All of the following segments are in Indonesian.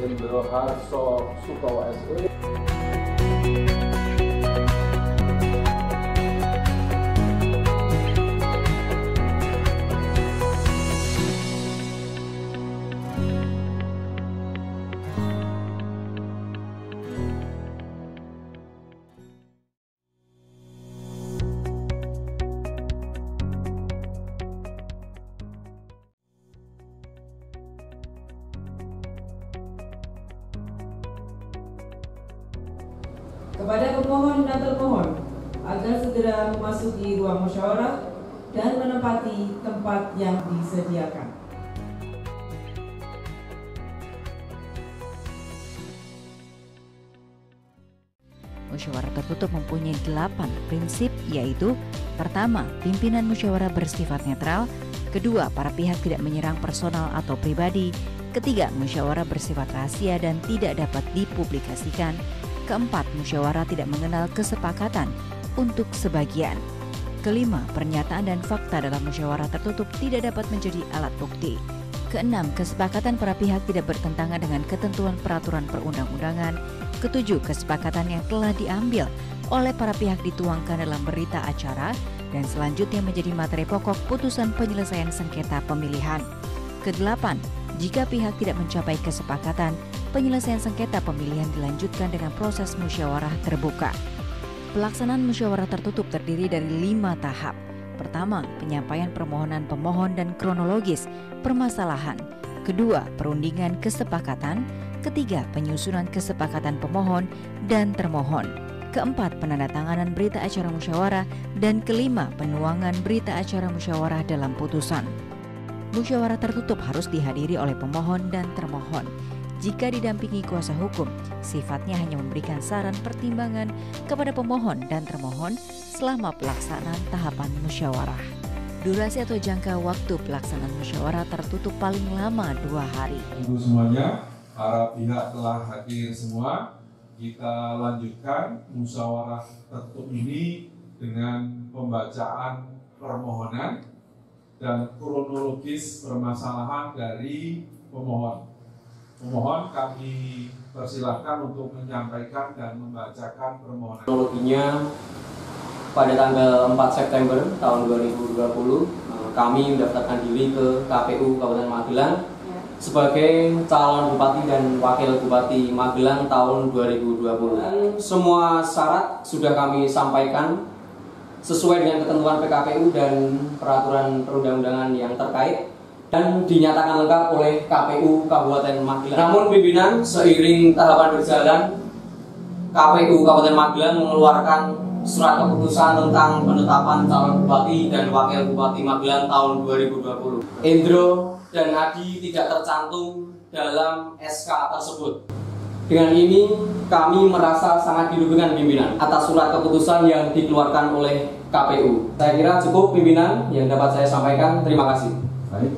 Hendro Harso Sutowo SE. Kepada pemohon dan termohon agar segera memasuki ruang musyawarah dan menempati tempat yang disediakan. Musyawarah tertutup mempunyai 8 prinsip, yaitu: pertama, pimpinan musyawarah bersifat netral; kedua, para pihak tidak menyerang personal atau pribadi; ketiga, musyawarah bersifat rahasia dan tidak dapat dipublikasikan; keempat, musyawarah tidak mengenal kesepakatan untuk sebagian; kelima, pernyataan dan fakta dalam musyawarah tertutup tidak dapat menjadi alat bukti; keenam, kesepakatan para pihak tidak bertentangan dengan ketentuan peraturan perundang-undangan; ketujuh, kesepakatan yang telah diambil oleh para pihak dituangkan dalam berita acara dan selanjutnya menjadi materi pokok putusan penyelesaian sengketa pemilihan; kedelapan, jika pihak tidak mencapai kesepakatan, penyelesaian sengketa pemilihan dilanjutkan dengan proses musyawarah terbuka. Pelaksanaan musyawarah tertutup terdiri dari 5 tahap. Pertama, penyampaian permohonan pemohon dan kronologis permasalahan. Kedua, perundingan kesepakatan. Ketiga, penyusunan kesepakatan pemohon dan termohon. Keempat, penandatanganan berita acara musyawarah. Dan kelima, penuangan berita acara musyawarah dalam putusan. Musyawarah tertutup harus dihadiri oleh pemohon dan termohon. Jika didampingi kuasa hukum, sifatnya hanya memberikan saran pertimbangan kepada pemohon dan termohon selama pelaksanaan tahapan musyawarah. Durasi atau jangka waktu pelaksanaan musyawarah tertutup paling lama 2 hari. Untuk semuanya, para pihak telah hadir semua. Kita lanjutkan musyawarah tertutup ini dengan pembacaan permohonan dan kronologis permasalahan dari pemohon. Pemohon kami persilahkan untuk menyampaikan dan membacakan permohonan. Kronologinya, pada tanggal 4 September tahun 2020 kami mendaftarkan diri ke KPU Kabupaten Magelang sebagai calon bupati dan wakil bupati Magelang tahun 2020. Semua syarat sudah kami sampaikan sesuai dengan ketentuan PKPU dan peraturan perundang-undangan yang terkait dan dinyatakan lengkap oleh KPU Kabupaten Magelang. Namun pimpinan, seiring tahapan berjalan, KPU Kabupaten Magelang mengeluarkan surat keputusan tentang penetapan calon bupati dan wakil bupati Magelang tahun 2020. Hendro dan Adi tidak tercantum dalam SK tersebut. Dengan ini kami merasa sangat dirugikan pimpinan atas surat keputusan yang dikeluarkan oleh KPU. Saya kira cukup pimpinan yang dapat saya sampaikan. Terima kasih. Baik,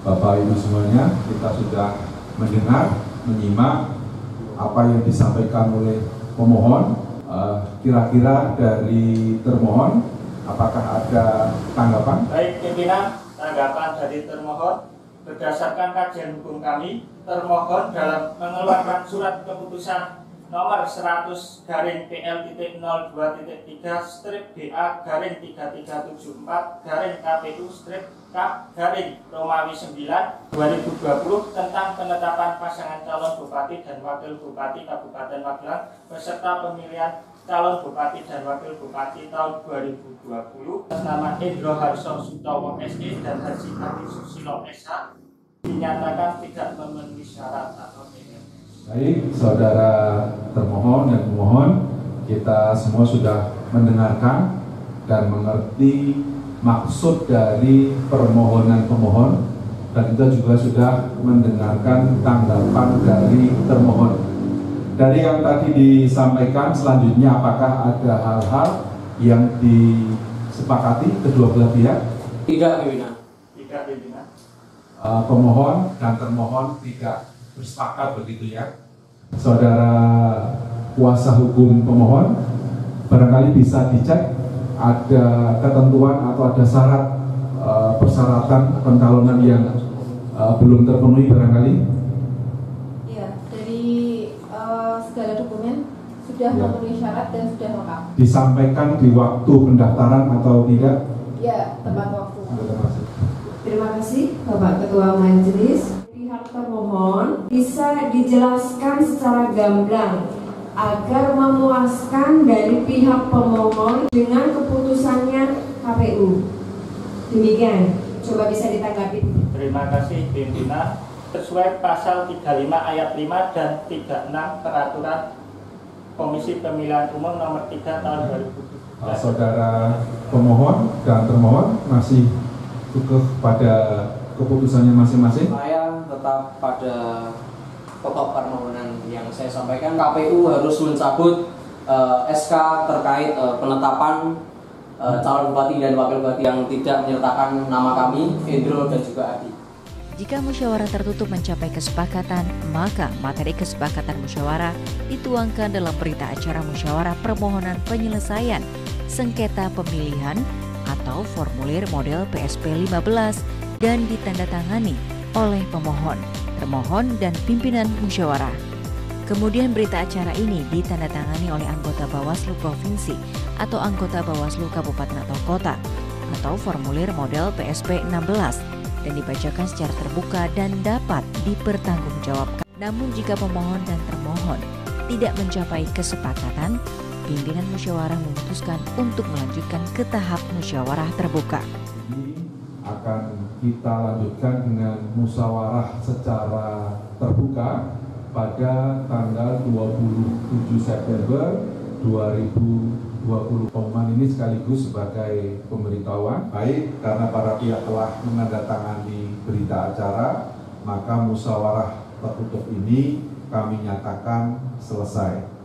Bapak Ibu semuanya, kita sudah mendengar, menyimak apa yang disampaikan oleh pemohon. Kira-kira dari termohon, apakah ada tanggapan? Baik pimpinan, tanggapan dari termohon. Berdasarkan kajian hukum kami, termohon dalam mengeluarkan surat keputusan nomor 100/PL.00234/KPU/Romawi 9/2020 tentang penetapan pasangan calon bupati dan wakil bupati Kabupaten Magelang beserta pemilihan calon bupati dan wakil bupati tahun 2020 atas nama Hendro Harso Sutowo SE dan Haji Adi Susilo SH dinyatakan tidak memenuhi syarat atau tidak. Baik, saudara termohon dan pemohon, kita semua sudah mendengarkan dan mengerti maksud dari permohonan pemohon, dan kita juga sudah mendengarkan tanggapan dari termohon. Dari yang tadi disampaikan, selanjutnya apakah ada hal-hal yang disepakati kedua belah pihak? Tidak, pimpinan. Tidak, pimpinan. Pemohon dan termohon tidak bersepakat begitu ya. Saudara kuasa hukum pemohon, barangkali bisa dicek ada ketentuan atau ada syarat persyaratan pencalonan yang belum terpenuhi barangkali. Ya, dari segala dokumen sudah memenuhi syarat dan sudah lengkap. Disampaikan di waktu pendaftaran atau tidak? Ya, tepat waktu. Terima kasih Bapak Ketua Majelis. Pihak termohon bisa dijelaskan secara gamblang agar memuaskan dari pihak pemohon dengan keputusannya KPU. Demikian, coba bisa ditanggapi. Terima kasih pimpinan. Sesuai pasal 35 ayat 5 dan 36 Peraturan Komisi Pemilihan Umum nomor 3 tahun 2017. Saudara pemohon dan termohon masih cukup pada keputusannya masing-masing? Saya tetap pada pokok permohonan yang saya sampaikan. KPU harus mencabut SK terkait penetapan calon bupati dan wakil bupati yang tidak menyertakan nama kami, Endro dan juga Adi. Jika musyawarah tertutup mencapai kesepakatan, maka materi kesepakatan musyawarah dituangkan dalam berita acara musyawarah permohonan penyelesaian sengketa pemilihan atau formulir model PSP 15 dan ditandatangani oleh pemohon, termohon, dan pimpinan musyawarah. Kemudian berita acara ini ditandatangani oleh anggota Bawaslu Provinsi atau anggota Bawaslu Kabupaten atau Kota atau formulir model PSP 16 dan dibacakan secara terbuka dan dapat dipertanggungjawabkan. Namun jika pemohon dan termohon tidak mencapai kesepakatan, pimpinan musyawarah memutuskan untuk melanjutkan ke tahap musyawarah terbuka. Ini akan kita lanjutkan dengan musyawarah secara terbuka pada tanggal 27 September 2020. Pengumuman ini sekaligus sebagai pemberitahuan, baik karena para pihak telah menandatangani berita acara, maka musyawarah tertutup ini kami nyatakan selesai.